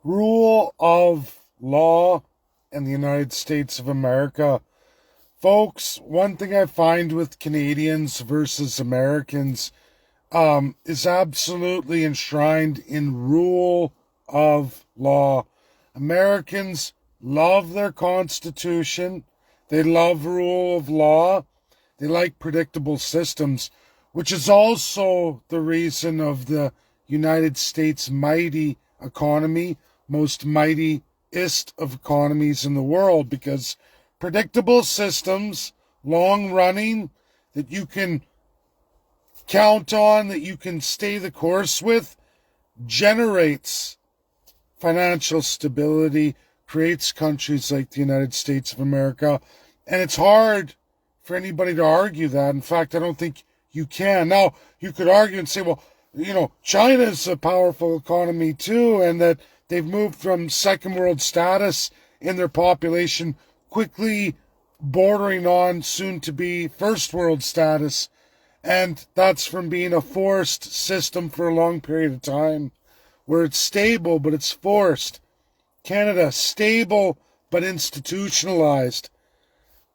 Rule of law in the United States of America. Folks, one thing I find with Canadians versus Americans is absolutely enshrined in rule of law. Americans love their Constitution. They love rule of law. They like predictable systems, which is also the reason of the United States' mighty economy, most mightiest of economies in the world, because predictable systems, long running, that you can count on, that you can stay the course with, generates financial stability, creates countries like the United States of America. And it's hard for anybody to argue that. In fact, I don't think you can. Now, you could argue and say, well, China's a powerful economy too, and that they've moved from second world status in their population, quickly bordering on soon to be first world status. And that's from being a forced system for a long period of time, where it's stable, but it's forced. Canada, stable, but institutionalized.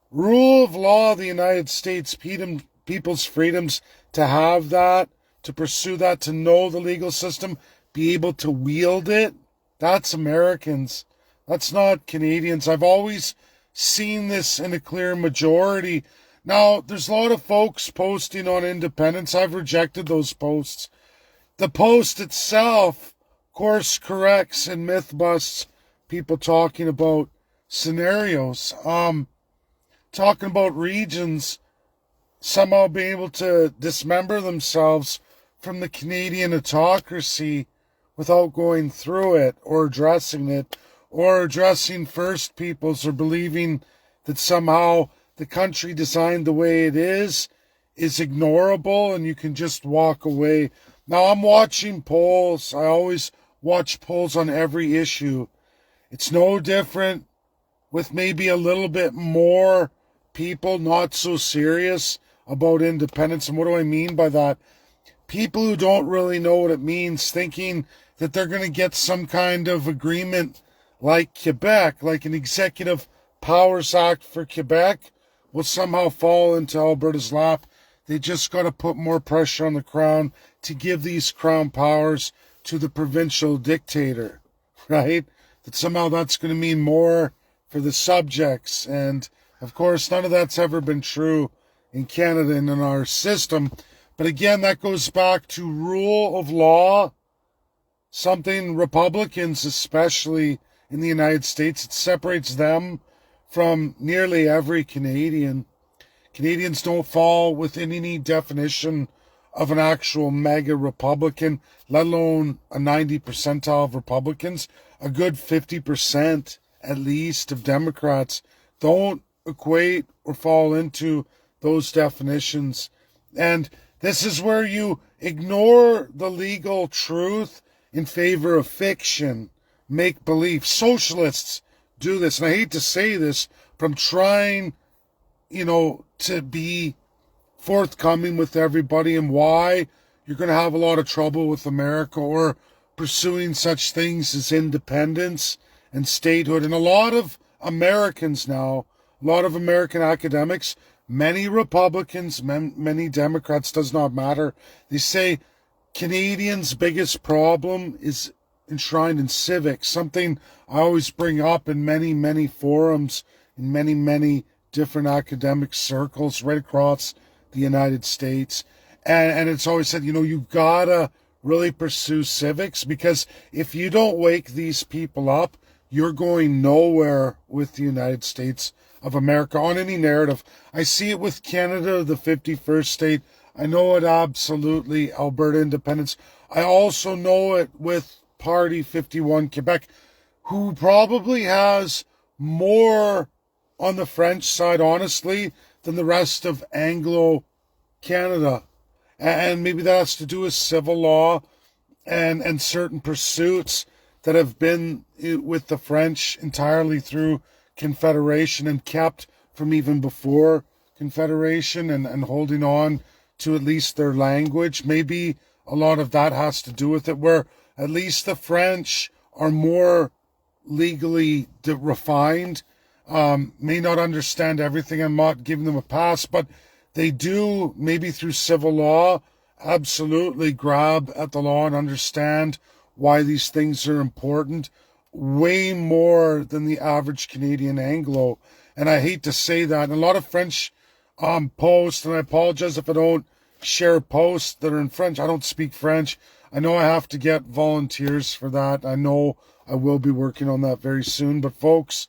Rule of law of the United States, people's freedoms to have that, to pursue that, to know the legal system, be able to wield it. That's Americans. That's not Canadians. I've always seen this in a clear majority. Now, there's a lot of folks posting on independence. I've rejected those posts. The post itself course corrects and myth busts people talking about scenarios, talking about regions somehow being able to dismember themselves from the Canadian autocracy without going through it or addressing it, or addressing First Peoples, or believing that somehow the country designed the way it is ignorable and you can just walk away. Now, I'm watching polls. I always watch polls on every issue. It's no different with maybe a little bit more people not so serious about independence. And what do I mean by that? People who don't really know what it means, thinking that they're going to get some kind of agreement like Quebec, like an Executive Powers Act for Quebec, will somehow fall into Alberta's lap. They just got to put more pressure on the Crown to give these Crown powers to the provincial dictator, right? That somehow that's going to mean more for the subjects. And, of course, none of that's ever been true in Canada and in our system. But again, that goes back to rule of law, something Republicans, especially in the United States, it separates them from nearly every Canadian. Canadians don't fall within any definition of an actual mega Republican, let alone a 90 percentile of Republicans. A good 50% at least of Democrats don't equate or fall into those definitions. And this is where you ignore the legal truth in favor of fiction, make believe. Socialists do this, and I hate to say this, from trying, to be forthcoming with everybody, and why you're going to have a lot of trouble with America, or pursuing such things as independence and statehood. And a lot of Americans now, a lot of American academics, many Republicans, many Democrats, does not matter. They say Canadians' biggest problem is enshrined in civics, something I always bring up in many, many forums, in many, many different academic circles right across the United States. And it's always said, you've got to really pursue civics, because if you don't wake these people up, you're going nowhere with the United States of America on any narrative. I see it with Canada, the 51st state. I know it absolutely, Alberta independence. I also know it with Party 51 Quebec, who probably has more on the French side, honestly, than the rest of Anglo Canada. And maybe that has to do with civil law and certain pursuits that have been with the French entirely through Confederation, and kept from even before Confederation, and holding on to at least their language. Maybe a lot of that has to do with it, where at least the French are more legally refined, may not understand everything. I'm not giving them a pass, but they do, maybe through civil law, absolutely grab at the law and understand why these things are important way more than the average Canadian Anglo. And I hate to say that. And a lot of French posts, and I apologize if I don't share posts that are in French. I don't speak French. I know I have to get volunteers for that. I know I will be working on that very soon. But folks,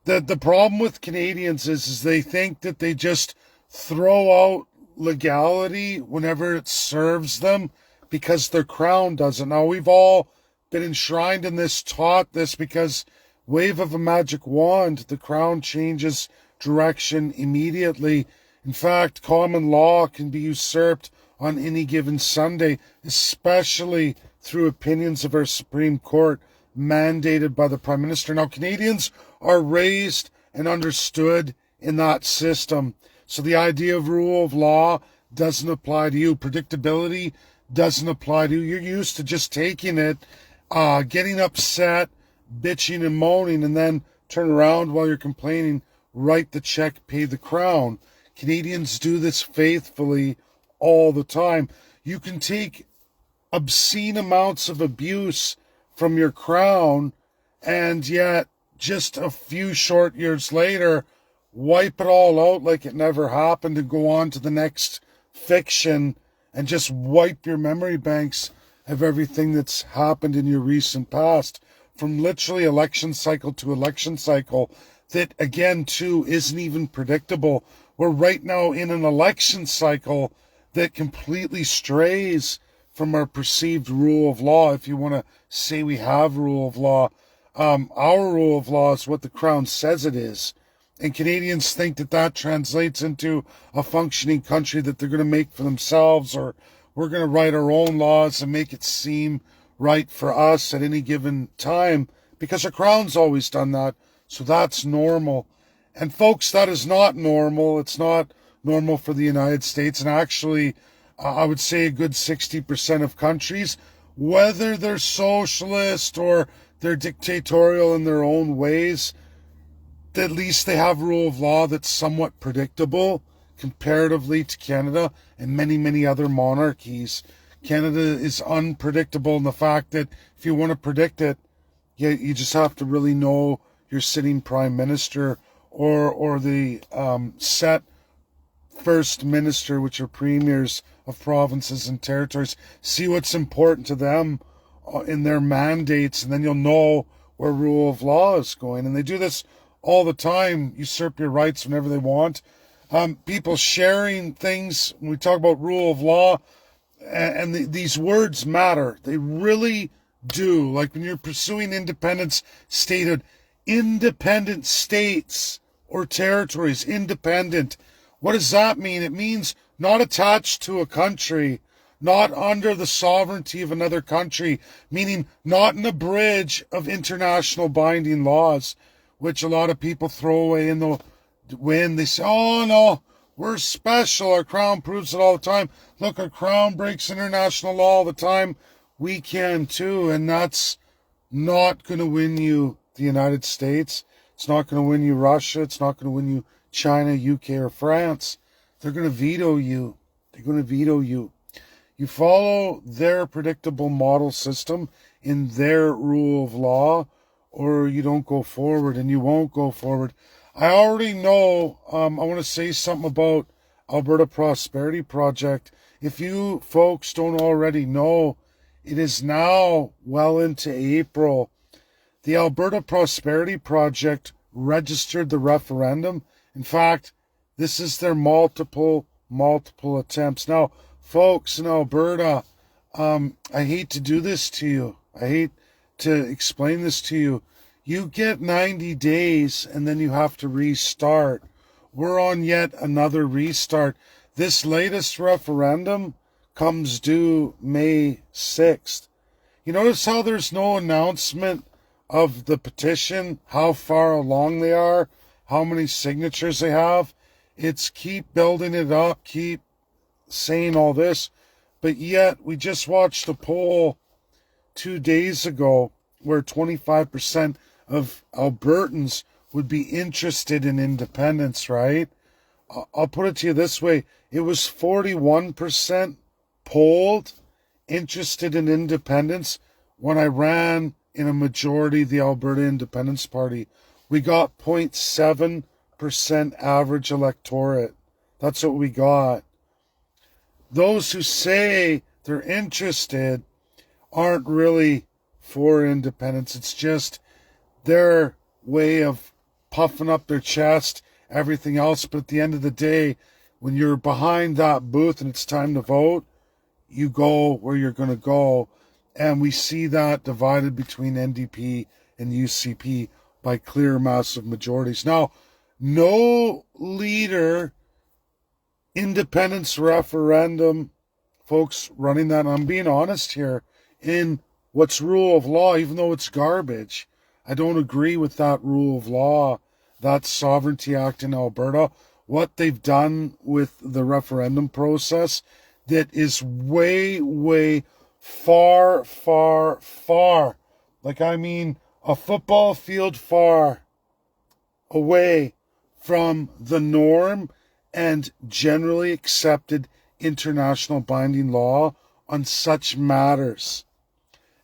the problem with Canadians is they think that they just throw out legality whenever it serves them because their crown doesn't. Now, we've all been enshrined in this, taught this, because wave of a magic wand, the crown changes direction immediately. In fact, common law can be usurped on any given Sunday, especially through opinions of our Supreme Court mandated by the Prime Minister. Now, Canadians are raised and understood in that system. So the idea of rule of law doesn't apply to you. Predictability doesn't apply to you. You're used to just taking it, getting upset, bitching and moaning, and then turn around while you're complaining, write the check, pay the crown. Canadians do this faithfully all the time. You can take obscene amounts of abuse from your crown, and yet just a few short years later, wipe it all out like it never happened and go on to the next fiction and just wipe your memory banks of everything that's happened in your recent past, from literally election cycle to election cycle, that again too isn't even predictable. We're right now in an election cycle that completely strays from our perceived rule of law, if you want to say we have rule of law. Our rule of law is what the Crown says it is. And Canadians think that that translates into a functioning country that they're going to make for themselves, or we're going to write our own laws and make it seem right for us at any given time, because our Crown's always done that. So that's normal. And folks, that is not normal. It's not normal for the United States. And actually, I would say a good 60% of countries, whether they're socialist or they're dictatorial in their own ways, at least they have rule of law that's somewhat predictable comparatively to Canada and many, many other monarchies. Canada is unpredictable in the fact that if you want to predict it, you just have to really know your sitting prime minister or the set first minister, which are premiers of provinces and territories. See what's important to them in their mandates, and then you'll know where rule of law is going. And they do this all the time, usurp your rights whenever they want. People sharing things, when we talk about rule of law, and these words matter. They really do. Like when you're pursuing independence, statehood, independent states or territories, independent. What does that mean? It means not attached to a country, not under the sovereignty of another country, meaning not in a bridge of international binding laws, which a lot of people throw away in the wind. They say, oh no, we're special. Our crown proves it all the time. Look, our crown breaks international law all the time. We can too. And that's not going to win you the United States. It's not going to win you Russia. It's not going to win you China, UK, or France. They're going to veto you. They're going to veto you. You follow their predictable model system in their rule of law, or you don't go forward, and you won't go forward. I already know, I want to say something about Alberta Prosperity Project. If you folks don't already know, it is now well into April. The Alberta Prosperity Project registered the referendum. In fact, this is their multiple attempts. Now, folks in Alberta, I hate to do this to you. I hate to explain this to you. You get 90 days and then you have to restart. We're on yet another restart. This latest referendum comes due May 6th. You notice how there's no announcement of the petition, how far along they are, how many signatures they have. It's keep building it up, keep saying all this. But yet, we just watched a poll 2 days ago, where 25% of Albertans would be interested in independence, right? I'll put it to you this way. It was 41% polled interested in independence when I ran in a majority of the Alberta Independence Party. We got 0.7% average electorate. That's what we got. Those who say they're interested aren't really for independence. It's just their way of puffing up their chest, everything else. But at the end of the day, when you're behind that booth and it's time to vote, you go where you're going to go. And we see that divided between NDP and UCP by clear, massive majorities. Now, no leader, independence referendum, folks running that, I'm being honest here, in what's rule of law, even though it's garbage. I don't agree with that rule of law, that Sovereignty Act in Alberta. What they've done with the referendum process that is way, way far, far, far, like I mean a football field far away from the norm and generally accepted international binding law on such matters.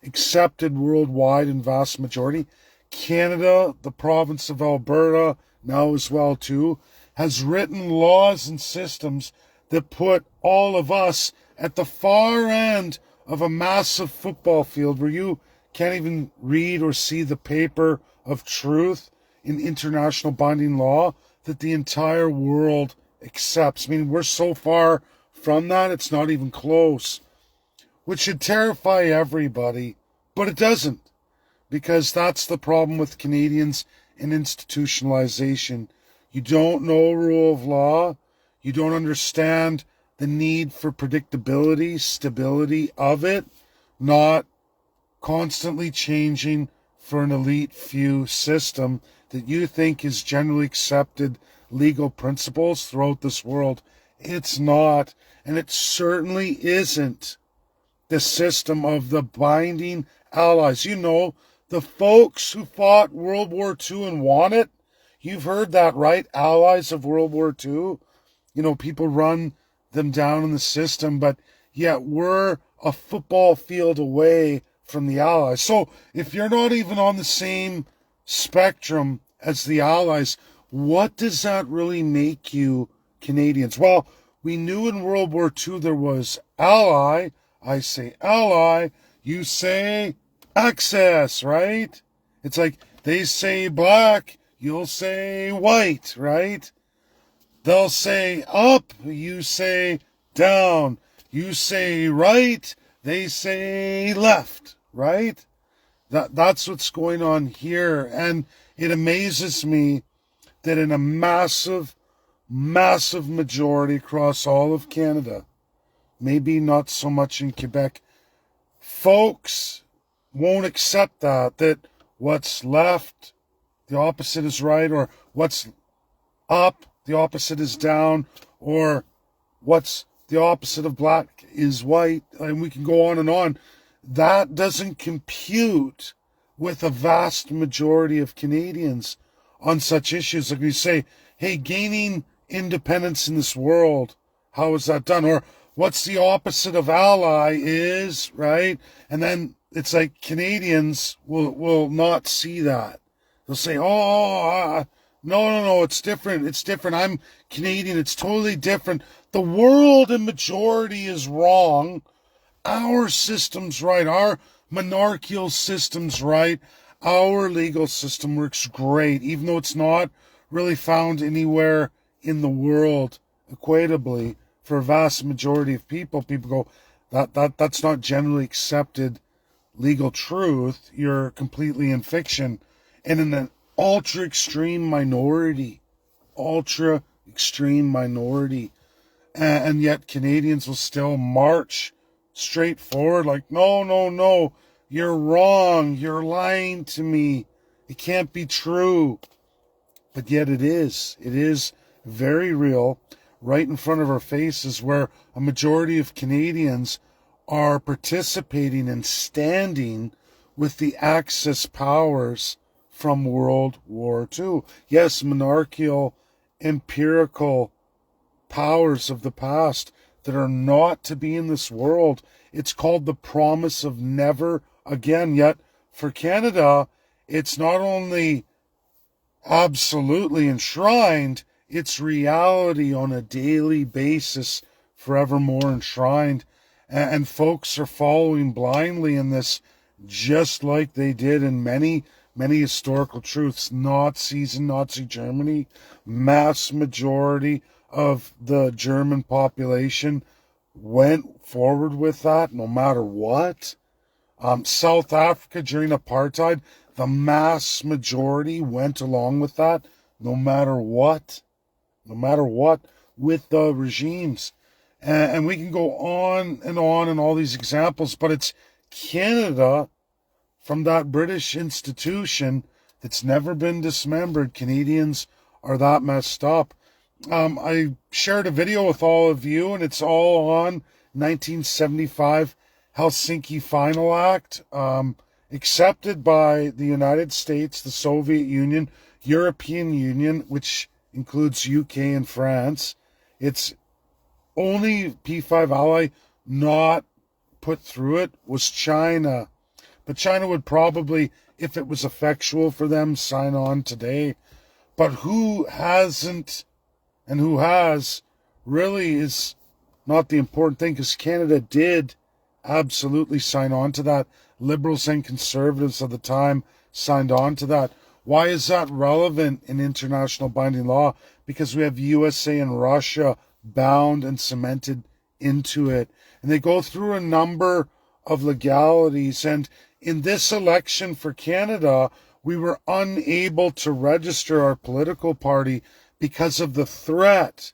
Accepted worldwide in vast majority. Canada, the province of Alberta, now as well too, has written laws and systems that put all of us at the far end of a massive football field where you can't even read or see the paper of truth in international binding law that the entire world accepts. I mean, we're so far from that, it's not even close, which should terrify everybody, but it doesn't, because that's the problem with Canadians and institutionalization. You don't know rule of law. You don't understand the need for predictability, stability of it, not constantly changing for an elite few system that you think is generally accepted legal principles throughout this world. It's not, and it certainly isn't the system of the binding allies. You know, the folks who fought World War II and won it, you've heard that, right? Allies of World War II. You know, people run them down in the system, but yet we're a football field away from the Allies. So if you're not even on the same spectrum as the Allies, what does that really make you Canadians? Well, we knew in World War II there was ally. I say ally. You say access, right? It's like they say black, you'll say white, right? They'll say up, you say down. You say right, they say left, right? That's what's going on here. And it amazes me that in a massive, massive majority across all of Canada, maybe not so much in Quebec, folks won't accept that what's left, the opposite is right, or what's up, the opposite is down, or what's the opposite of black is white, and we can go on and on. That doesn't compute with a vast majority of Canadians on such issues. Like we say, hey, gaining independence in this world, how is that done? Or what's the opposite of ally is, right? And then it's like Canadians will not see that. They'll say, no, it's different. It's different. I'm Canadian. It's totally different. The world in majority is wrong. Our system's right. Our monarchical system's right. Our legal system works great, even though it's not really found anywhere in the world equitably for a vast majority of people. People go, that's not generally accepted legal truth. You're completely in fiction. And in an ultra extreme minority, and yet Canadians will still march straight forward like, no, you're wrong, you're lying to me, it can't be true. But yet it is very real, right in front of our faces, where a majority of Canadians are participating and standing with the Axis powers from World War II. Yes, monarchical, empirical powers of the past that are not to be in this world. It's called the promise of never again. Yet for Canada, it's not only absolutely enshrined, it's reality on a daily basis, forevermore enshrined. And folks are following blindly in this, just like they did in many historical truths. Nazis in Nazi Germany, mass majority of the German population went forward with that no matter what. South Africa during apartheid, the mass majority went along with that no matter what, with the regimes. And we can go on and all these examples, but it's Canada, from that British institution that's never been dismembered. Canadians are that messed up. I shared a video with all of you, and it's all on 1975 Helsinki Final Act, accepted by the United States, the Soviet Union, European Union, which includes UK and France. It's only P5 ally not put through it was China. But China would probably, if it was effectual for them, sign on today. But who hasn't and who has really is not the important thing, because Canada did absolutely sign on to that. Liberals and conservatives of the time signed on to that. Why is that relevant in international binding law? Because we have USA and Russia bound and cemented into it. And they go through a number of legalities. And in this election for Canada, we were unable to register our political party because of the threat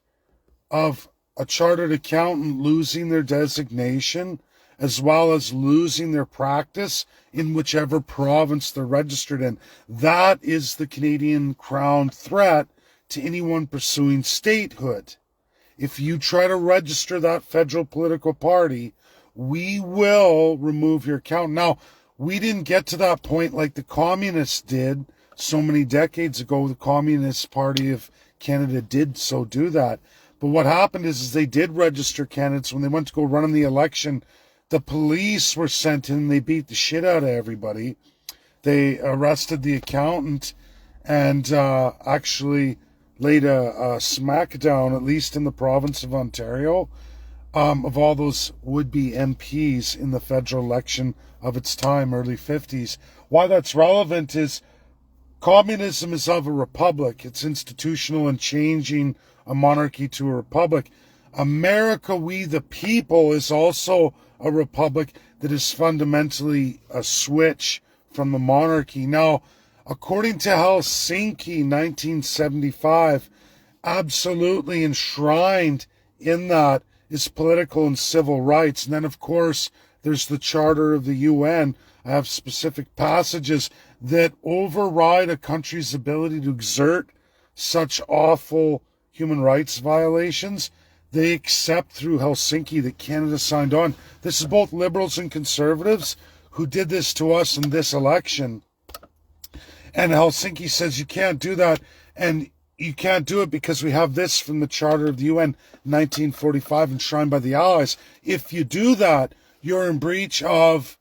of a chartered accountant losing their designation, as well as losing their practice in whichever province they're registered in. That is the Canadian Crown threat to anyone pursuing statehood. If you try to register that federal political party, we will remove your account. Now, we didn't get to that point like the communists did so many decades ago. The Communist Party of Canada did so do that. But what happened is they did register candidates. When they went to go run in the election, the police were sent in. They beat the shit out of everybody. They arrested the accountant and actually laid a smackdown, at least in the province of Ontario, of all those would-be MPs in the federal election of its time, early 50s. Why that's relevant is communism is of a republic. It's institutional and changing a monarchy to a republic. America, we the people, is also a republic that is fundamentally a switch from the monarchy. Now, according to Helsinki 1975, absolutely enshrined in that is political and civil rights. And then, of course, there's the Charter of the UN. I have specific passages that override a country's ability to exert such awful human rights violations. They accept through Helsinki that Canada signed on. This is both liberals and conservatives who did this to us in this election. And Helsinki says you can't do that. And you can't do it because we have this from the Charter of the UN 1945 enshrined by the Allies. If you do that, you're in breach of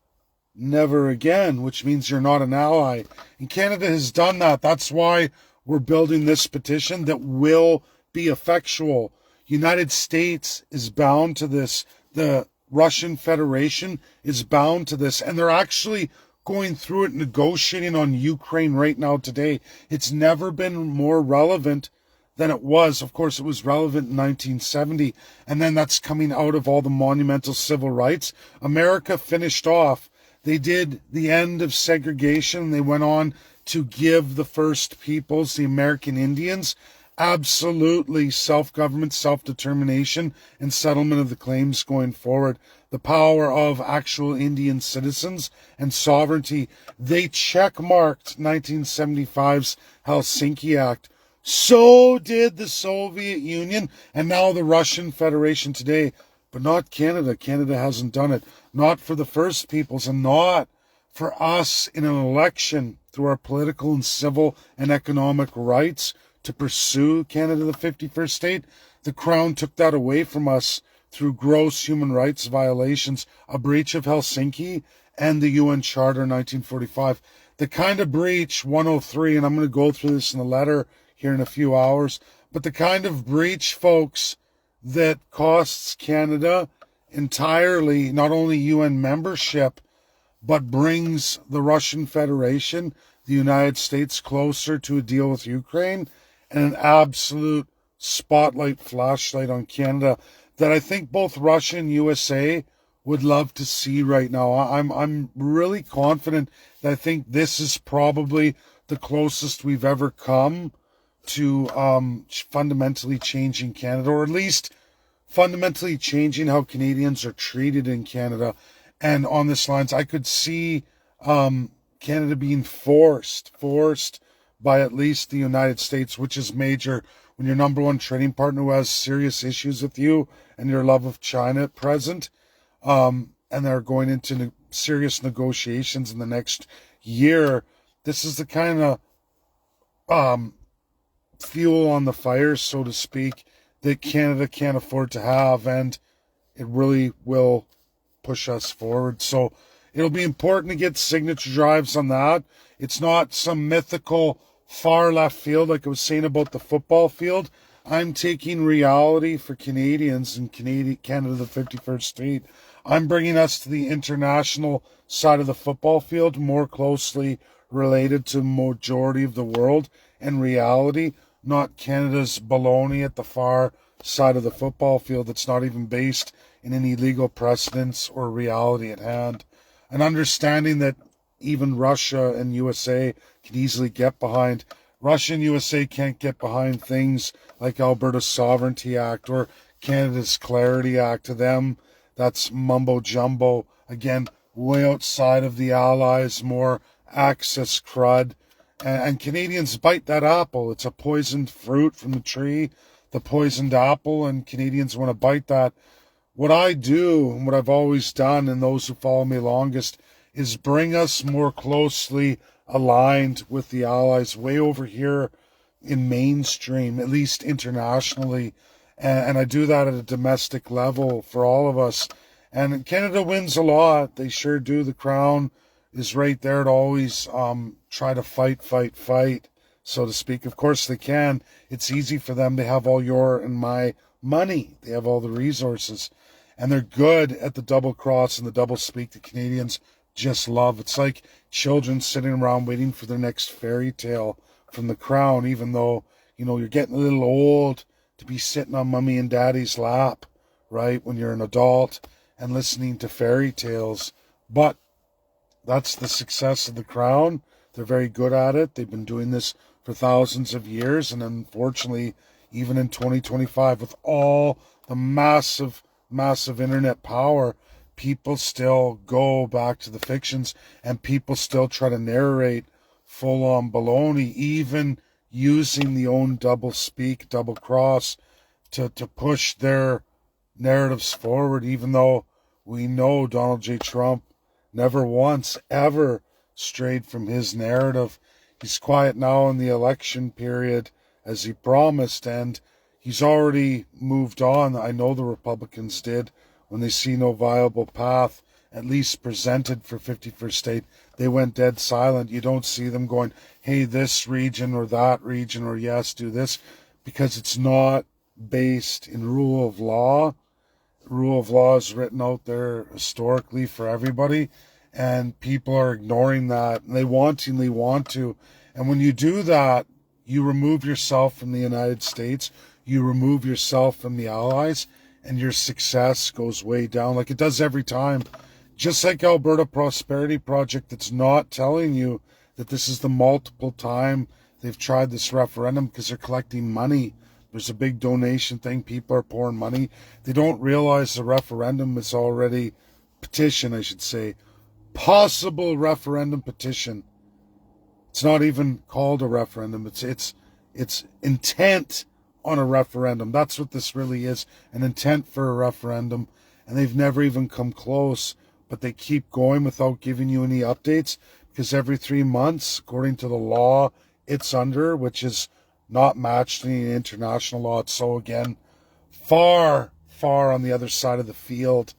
never again, which means you're not an ally. And Canada has done that. That's why we're building this petition that will be effectual. United States is bound to this. The Russian Federation is bound to this. And they're actually going through it, negotiating on Ukraine right now today. It's never been more relevant than it was. Of course, it was relevant in 1970. And then that's coming out of all the monumental civil rights. America finished off. They did the end of segregation. They went on to give the First Peoples, the American Indians, absolutely self-government, self-determination, and settlement of the claims going forward. The power of actual Indian citizens and sovereignty. They checkmarked 1975's Helsinki Act. So did the Soviet Union and now the Russian Federation today. But not Canada. Canada hasn't done it. Not for the First Peoples and not for us in an election through our political and civil and economic rights to pursue Canada the 51st state. The Crown took that away from us through gross human rights violations, a breach of Helsinki and the UN Charter 1945. The kind of breach 103, and I'm going to go through this in the letter here in a few hours, but the kind of breach, folks, that costs Canada entirely not only UN membership, but brings the Russian Federation, the United States, closer to a deal with Ukraine, and an absolute spotlight flashlight on Canada that I think both Russia and USA would love to see right now. I'm really confident that I think this is probably the closest we've ever come to fundamentally changing Canada, or at least fundamentally changing how Canadians are treated in Canada. And on this lines, I could see Canada being forced by at least the United States, which is major when your number one trading partner who has serious issues with you and your love of China at present, and they're going into serious negotiations in the next year. This is the kind of fuel on the fire, so to speak, that Canada can't afford to have, and it really will push us forward. So it'll be important to get signature drives on that. It's not some mythical far left field like I was saying about the football field. I'm taking reality for Canadians and Canada the 51st state. I'm bringing us to the international side of the football field, more closely related to the majority of the world and reality, not Canada's baloney at the far side of the football field that's not even based in any legal precedents or reality at hand. An understanding that even Russia and USA can easily get behind. Russia and USA can't get behind things like Alberta's Sovereignty Act or Canada's Clarity Act. To them, that's mumbo jumbo. Again, way outside of the Allies, more access crud. And Canadians bite that apple. It's a poisoned fruit from the tree, the poisoned apple, and Canadians want to bite that. What I do, and what I've always done, and those who follow me longest, is bring us more closely aligned with the Allies way over here in mainstream, at least internationally. And I do that at a domestic level for all of us. And Canada wins a lot. They sure do. The Crown is right there to always try to fight, so to speak. Of course they can. It's easy for them. They have all your and my money. They have all the resources. And they're good at the double cross and the double speak that Canadians just love. It's like children sitting around waiting for their next fairy tale from the Crown, even though, you know, you're getting a little old to be sitting on mommy and daddy's lap, right, when you're an adult and listening to fairy tales. But that's the success of the Crown. They're very good at it. They've been doing this for thousands of years. And unfortunately, even in 2025, with all the massive internet power, people still go back to the fictions and people still try to narrate full-on baloney, even using the own double speak, double cross to push their narratives forward, even though we know Donald J. Trump never once ever strayed from his narrative. He's quiet now in the election period, as he promised, and he's already moved on. I know the Republicans did. When they see no viable path, at least presented for 51st state, they went dead silent. You don't see them going, hey, this region or that region, or yes, do this, because it's not based in rule of law. Rule of law is written out there historically for everybody, and people are ignoring that, and they wantingly want to. And when you do that, you remove yourself from the United States, you remove yourself from the Allies, and your success goes way down, like it does every time. Just like Alberta Prosperity Project, that's not telling you that this is the multiple time they've tried this referendum, because they're collecting money. There's a big donation thing. People are pouring money. They don't realize the referendum is already petition, I should say. Possible referendum petition. It's not even called a referendum. It's intent on a referendum. That's what this really is, an intent for a referendum. And they've never even come close. but they keep going without giving you any updates, because every 3 months, according to the law it's under, which is not matched in the international law, it's so, again, far, far on the other side of the field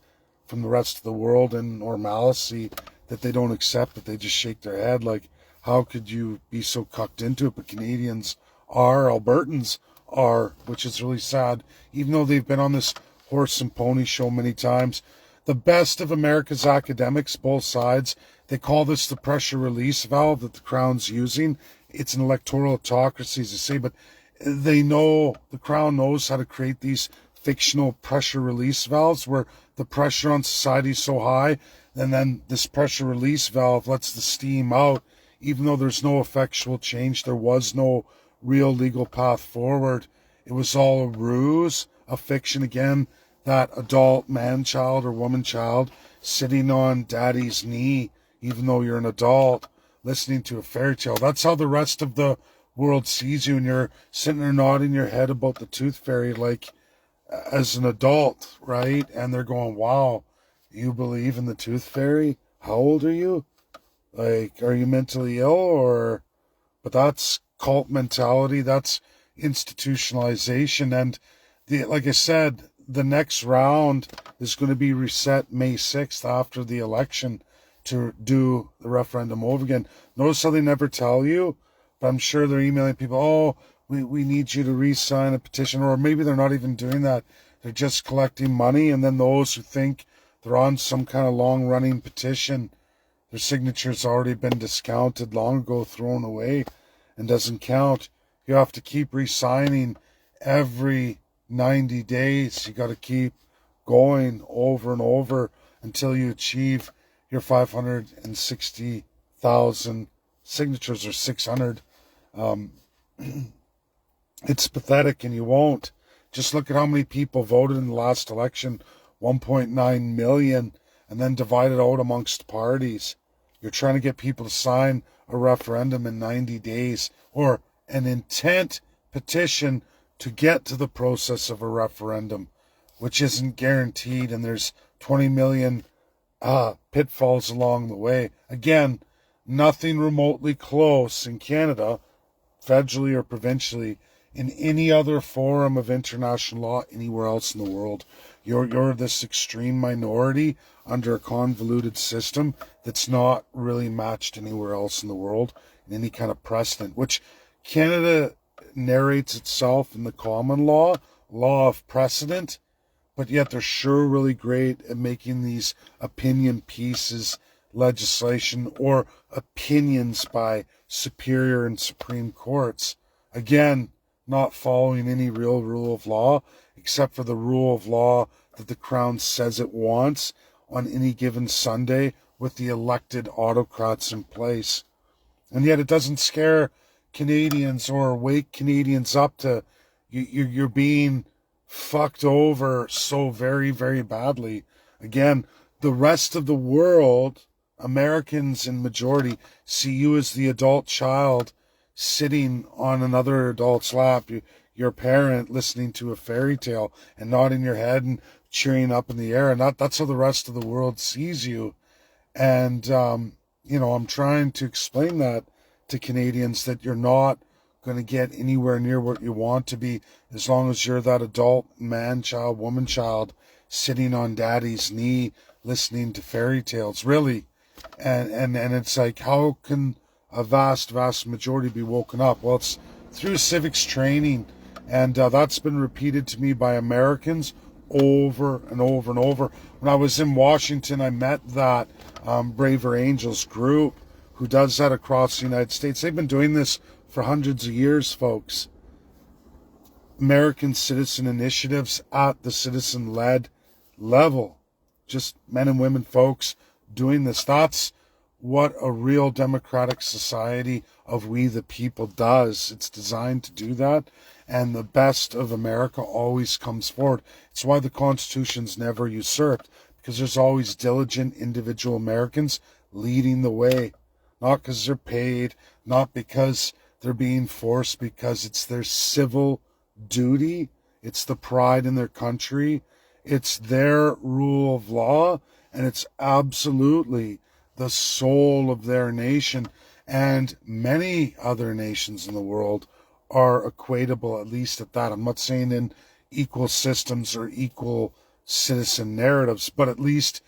from the rest of the world in normalcy, that they don't accept it. They just shake their head like, how could you be so cucked into it? But Canadians are, Albertans are, which is really sad, even though they've been on this horse and pony show many times. The best of America's academics, both sides, they call this the pressure release valve that the Crown's using. It's an electoral autocracy, as they say, but they know, the Crown knows how to create these fictional pressure release valves where the pressure on society is so high, and then this pressure release valve lets the steam out, even though there's no effectual change. There was no real legal path forward. It was all a ruse, a fiction. Again, that adult man-child or woman-child sitting on daddy's knee, even though you're an adult, listening to a fairy tale. That's how the rest of the world sees you, and you're sitting there nodding your head about the tooth fairy like as an adult, right? And they're going, wow, you believe in the tooth fairy? How old are you? Like, are you mentally ill? Or, but that's cult mentality, that's institutionalization. And like I said, the next round is going to be reset May 6th after the election to do the referendum over again. Notice how they never tell you, but I'm sure they're emailing people, oh, we need you to re-sign a petition, or maybe they're not even doing that. They're just collecting money, and then those who think they're on some kind of long-running petition, their signature's already been discounted long ago, thrown away, and doesn't count. You have to keep re-signing every 90 days. You got to keep going over and over until you achieve your 560,000 signatures, or 600. It's pathetic, and you won't. Just look at how many people voted in the last election, 1.9 million, and then divided out amongst parties. You're trying to get people to sign a referendum in 90 days, or an intent petition to get to the process of a referendum, which isn't guaranteed, and there's 20 million pitfalls along the way. Again, nothing remotely close in Canada, federally or provincially, in any other forum of international law anywhere else in the world. You're this extreme minority under a convoluted system that's not really matched anywhere else in the world in any kind of precedent, which Canada narrates itself in the common law of precedent, but yet they're sure really great at making these opinion pieces legislation, or opinions by superior and supreme courts. Again, not following any real rule of law, except for the rule of law that the Crown says it wants on any given Sunday with the elected autocrats in place. And yet it doesn't scare Canadians or wake Canadians up to you're being fucked over so very, very badly. Again, the rest of the world, Americans in majority, see you as the adult child sitting on another adult's lap, your parent listening to a fairy tale and nodding your head and cheering up in the air. And that's how the rest of the world sees you. And, I'm trying to explain that to Canadians, that you're not going to get anywhere near what you want to be as long as you're that adult man child, woman child sitting on daddy's knee listening to fairy tales, really. And it's like, how can a vast majority be woken up? Well, it's through civics training, and that's been repeated to me by Americans over and over and over. When I was in Washington, I met that Braver Angels group who does that across the United States. They've been doing this for hundreds of years, folks. American citizen initiatives at the citizen-led level. Just men and women, folks, doing this. That's what a real democratic society of we the people does. It's designed to do that, and the best of America always comes forward. It's why the Constitution's never usurped, because there's always diligent individual Americans leading the way. Not because they're paid, not because they're being forced, because it's their civil duty, it's the pride in their country, it's their rule of law, and it's absolutely the soul of their nation. And many other nations in the world are equatable, at least at that. I'm not saying in equal systems or equal citizen narratives, but at least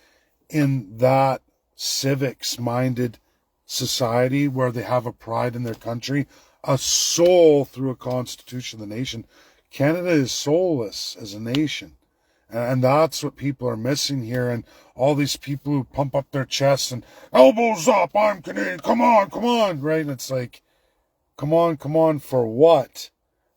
in that civics-minded society where they have a pride in their country, a soul through a constitution of the nation. Canada is soulless as a nation. And that's what people are missing here. And all these people who pump up their chests and elbows up, I'm Canadian, come on, right? And it's like, come on, for what?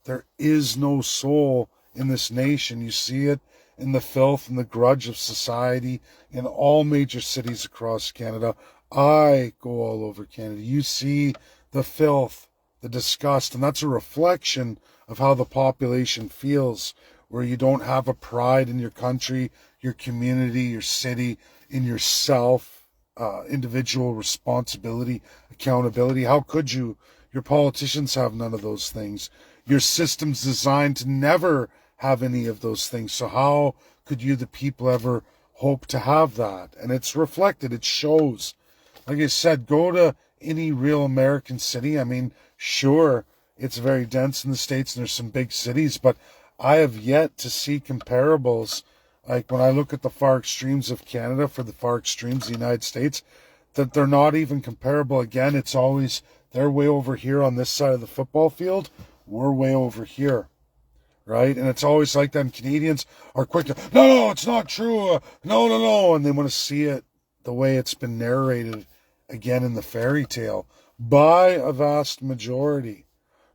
There is no soul in this nation. You see it in the filth and the grudge of society in all major cities across Canada. I go all over Canada. You see the filth, the disgust, and that's a reflection of how the population feels, where you don't have a pride in your country, your community, your city, in yourself, individual responsibility, accountability. How could you? Your politicians have none of those things. Your system's designed to never have any of those things. So how could you, the people, ever hope to have that? And it's reflected. It shows. Like I said, go to any real American city. I mean, sure, it's very dense in the States and there's some big cities, but I have yet to see comparables. Like when I look at the far extremes of Canada for the far extremes of the United States, that they're not even comparable. Again, it's always they're way over here on this side of the football field. We're way over here, right? And it's always like that. And Canadians are quick to, no, it's not true. No. And they want to see it the way it's been narrated again in the fairy tale by a vast majority.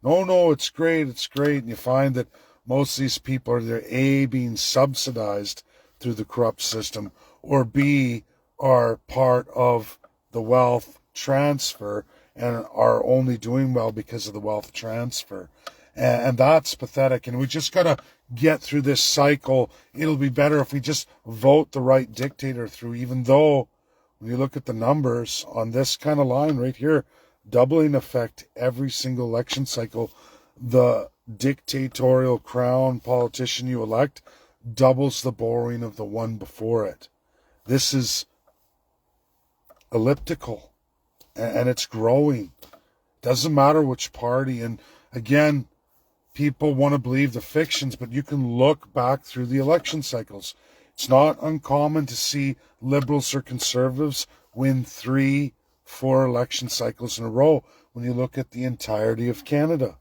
No, it's great. And you find that most of these people are either A, being subsidized through the corrupt system, or B, are part of the wealth transfer and are only doing well because of the wealth transfer. And that's pathetic. And we just got to get through this cycle. It'll be better if we just vote the right dictator through, even though when you look at the numbers on this kind of line right here, doubling effect every single election cycle, the dictatorial crown politician you elect doubles the borrowing of the one before it. This is elliptical, and it's growing. Doesn't matter which party. And again, people want to believe the fictions, but you can look back through the election cycles. It's not uncommon to see liberals or conservatives win 3-4 election cycles in a row when you look at the entirety of Canada.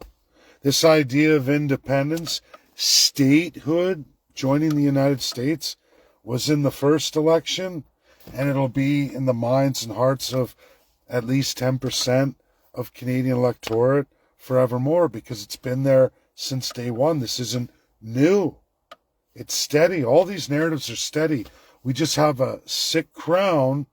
This idea of independence, statehood, joining the United States, was in the first election, and it'll be in the minds and hearts of at least 10% of Canadian electorate forevermore, because it's been there since day one. This isn't new. It's steady. All these narratives are steady. We just have a sick crown,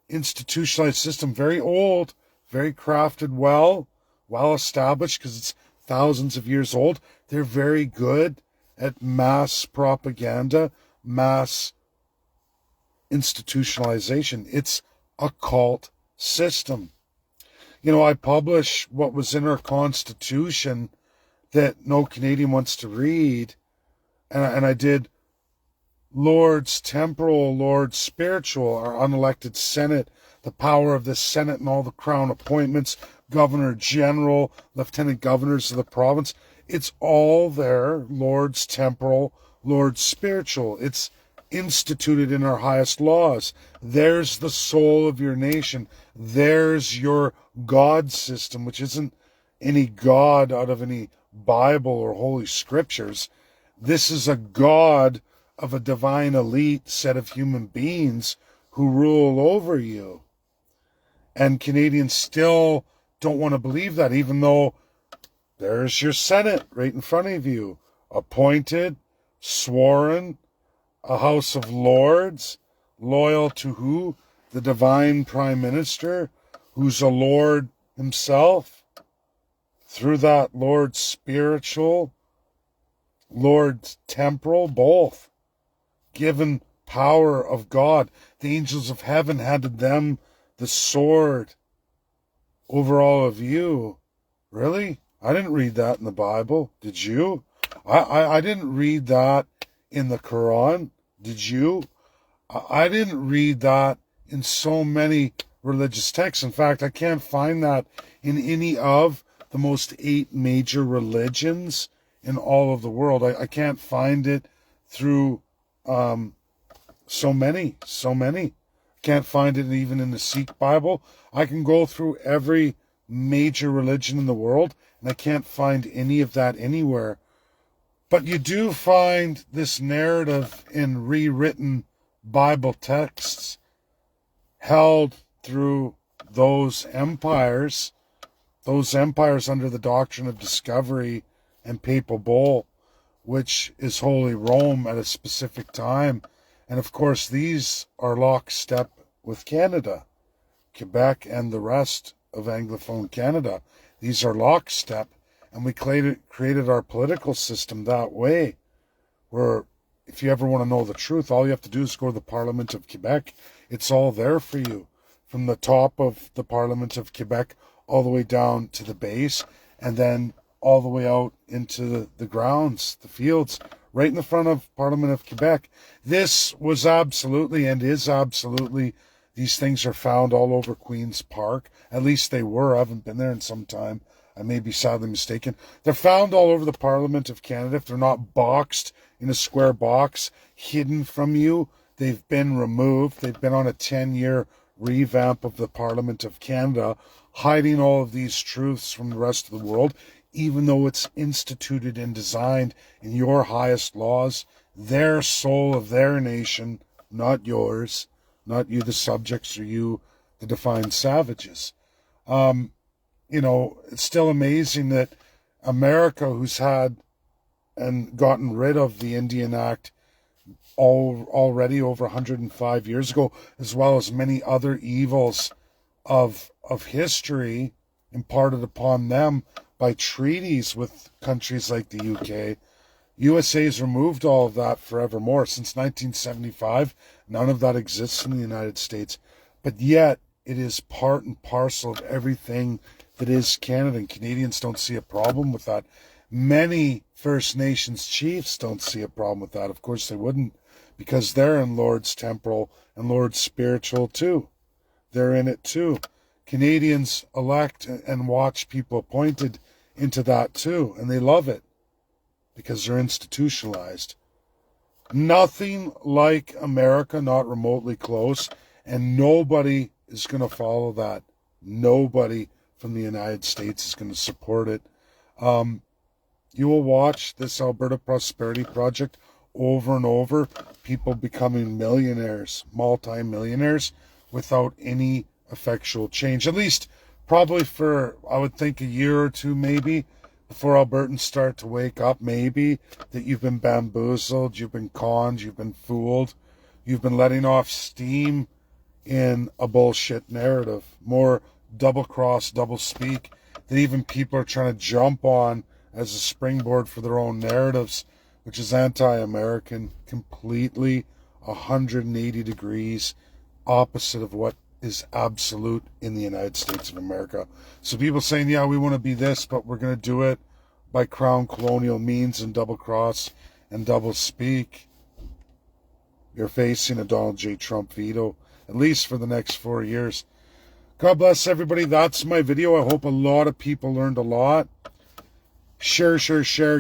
institutionalized system, very old, very crafted, well established, because it's thousands of years old. They're very good at mass propaganda, mass institutionalization. It's a cult system. You know, I publish what was in our Constitution that no Canadian wants to read, and I did Lords temporal, Lords spiritual, our unelected Senate, the power of the Senate and all the crown appointments, Governor General, Lieutenant Governors of the province. It's all there, Lords temporal, Lords spiritual. It's instituted in our highest laws. There's the soul of your nation. There's your God system, which isn't any God out of any Bible or Holy Scriptures. This is a God of a divine elite set of human beings who rule over you. And Canadians still don't want to believe that, even though there's your Senate right in front of you, appointed, sworn, a House of Lords, loyal to who? The divine Prime Minister, who's a Lord himself. Through that, Lord spiritual, Lord temporal, both. Given power of God. The angels of heaven handed them the sword over all of you. Really? I didn't read that in the Bible. Did you? I didn't read that in the Quran. Did you? I didn't read that in so many religious texts. In fact, I can't find that in any of the most 8 major religions in all of the world. I can't find it through so many. Can't find it even in the Sikh Bible. I can go through every major religion in the world, and I can't find any of that anywhere. But you do find this narrative in rewritten Bible texts held through those empires under the doctrine of discovery and papal bull, which is Holy Rome at a specific time. And of course, these are lockstep with Canada, Quebec, and the rest of Anglophone Canada. These are lockstep, and we created our political system that way, where if you ever want to know the truth, all you have to do is go to the Parliament of Quebec. It's all there for you, from the top of the Parliament of Quebec all the way down to the base, and then all the way out into the grounds, the fields, right in the front of Parliament of Quebec. This was absolutely and is absolutely, these things are found all over Queen's Park. At least they were. I haven't been there in some time. I may be sadly mistaken. They're found all over the Parliament of Canada. If they're not boxed in a square box, hidden from you, they've been removed. They've been on a 10-year revamp of the Parliament of Canada, hiding all of these truths from the rest of the world, even though it's instituted and designed in your highest laws, their soul of their nation, not yours, not you the subjects or you the defined savages. It's still amazing that America, who's had and gotten rid of the Indian Act already over 105 years ago, as well as many other evils of history imparted upon them by treaties with countries like the UK. USA's removed all of that forevermore. Since 1975, none of that exists in the United States. But yet, it is part and parcel of everything that is Canada, and Canadians don't see a problem with that. Many First Nations chiefs don't see a problem with that. Of course they wouldn't, because they're in Lord's temporal and Lord's spiritual too. They're in it too. Canadians elect and watch people appointed into that too, and they love it because they're institutionalized. Nothing like America, not remotely close, and nobody is going to follow that. Nobody from the United States is going to support it. You will watch this Alberta Prosperity Project over and over, people becoming millionaires, multi-millionaires, without any effectual change. At least probably for, I would think, a year or two maybe, before Albertans start to wake up, maybe, that you've been bamboozled, you've been conned, you've been fooled, you've been letting off steam in a bullshit narrative. More double-cross, double-speak that even people are trying to jump on as a springboard for their own narratives, which is anti-American, completely 180 degrees opposite of what is absolute in the United States of America. So people saying, yeah, we want to be this, but we're going to do it by crown colonial means and double cross and double speak. You're facing a Donald J. Trump veto, at least for the next 4 years. God bless everybody. That's my video. I hope a lot of people learned a lot. Share,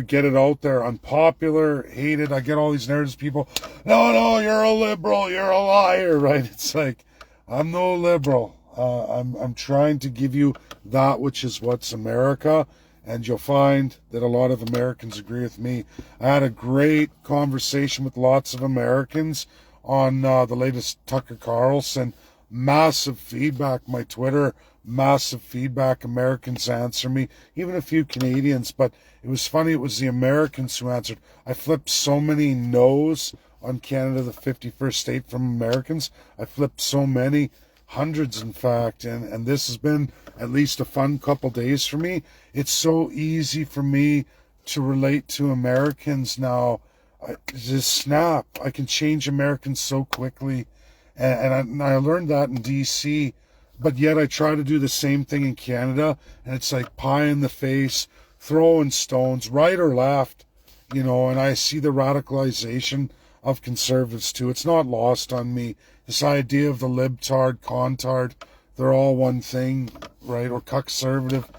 get it out there. Unpopular, hated. I get all these narratives, people, no, you're a liberal, you're a liar, right? It's like, I'm no liberal. I'm trying to give you that which is what's America, and you'll find that a lot of Americans agree with me. I had a great conversation with lots of Americans on the latest Tucker Carlson. Massive feedback. My Twitter, massive feedback. Americans answer me, even a few Canadians, but it was funny. It was the Americans who answered. I flipped so many no's on Canada, the 51st state, from Americans. I flipped so many, hundreds in fact, and this has been at least a fun couple days for me. It's so easy for me to relate to Americans now. I just snap. I can change Americans so quickly, and I learned that in DC, but yet I try to do the same thing in Canada, and it's like pie in the face, throwing stones, right or left, and I see the radicalization of conservatives too. It's not lost on me. This idea of the libtard, contard, they're all one thing, right? Or conservative.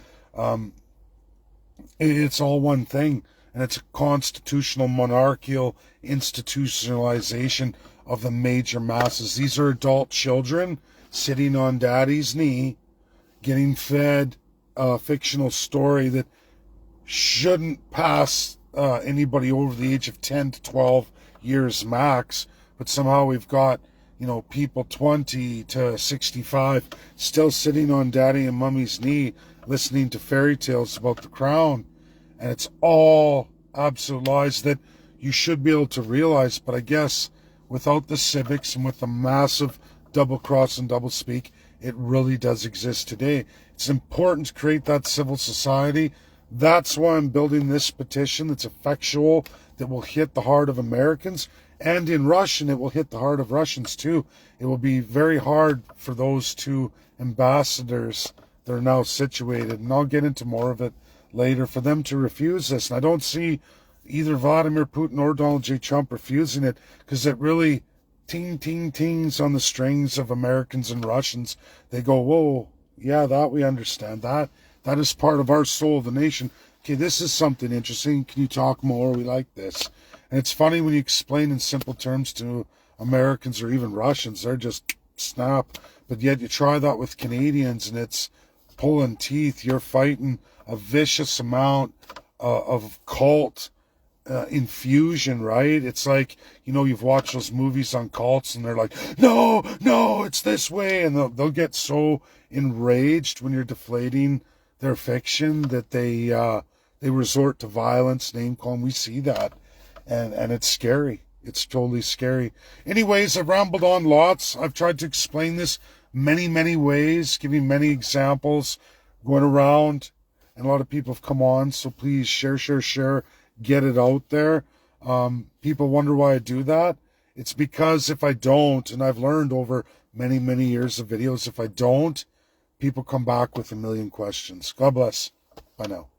It's all one thing. And it's a constitutional monarchical institutionalization of the major masses. These are adult children sitting on daddy's knee, getting fed a fictional story that shouldn't pass anybody over the age of 10 to 12 years max. But somehow we've got, people 20 to 65 still sitting on daddy and mummy's knee listening to fairy tales about the crown. And it's all absolute lies that you should be able to realize. But I guess without the civics and with the massive double cross and double speak, it really does exist today. It's important to create that civil society. That's why I'm building this petition that's effectual, that will hit the heart of Americans. And in Russian, it will hit the heart of Russians too. It will be very hard for those two ambassadors that are now situated, and I'll get into more of it later, for them to refuse this. And I don't see either Vladimir Putin or Donald J. Trump refusing it, because it really tings on the strings of Americans and Russians. They go, whoa, yeah, that we understand. That is part of our soul of the nation. Okay, this is something interesting. Can you talk more? We like this. And it's funny when you explain in simple terms to Americans or even Russians, they're just snap. But yet you try that with Canadians and it's pulling teeth. You're fighting a vicious amount of cult infusion, right? It's like, you've watched those movies on cults and they're like, no, it's this way. And they'll get so enraged when you're deflating their fiction that they resort to violence, name calling. We see that. And it's scary. It's totally scary. Anyways, I've rambled on lots. I've tried to explain this many, many ways, giving many examples, going around, and a lot of people have come on, so please share, get it out there. People wonder why I do that. It's because if I don't, and I've learned over many, many years of videos, if I don't, people come back with a million questions. God bless. Bye now.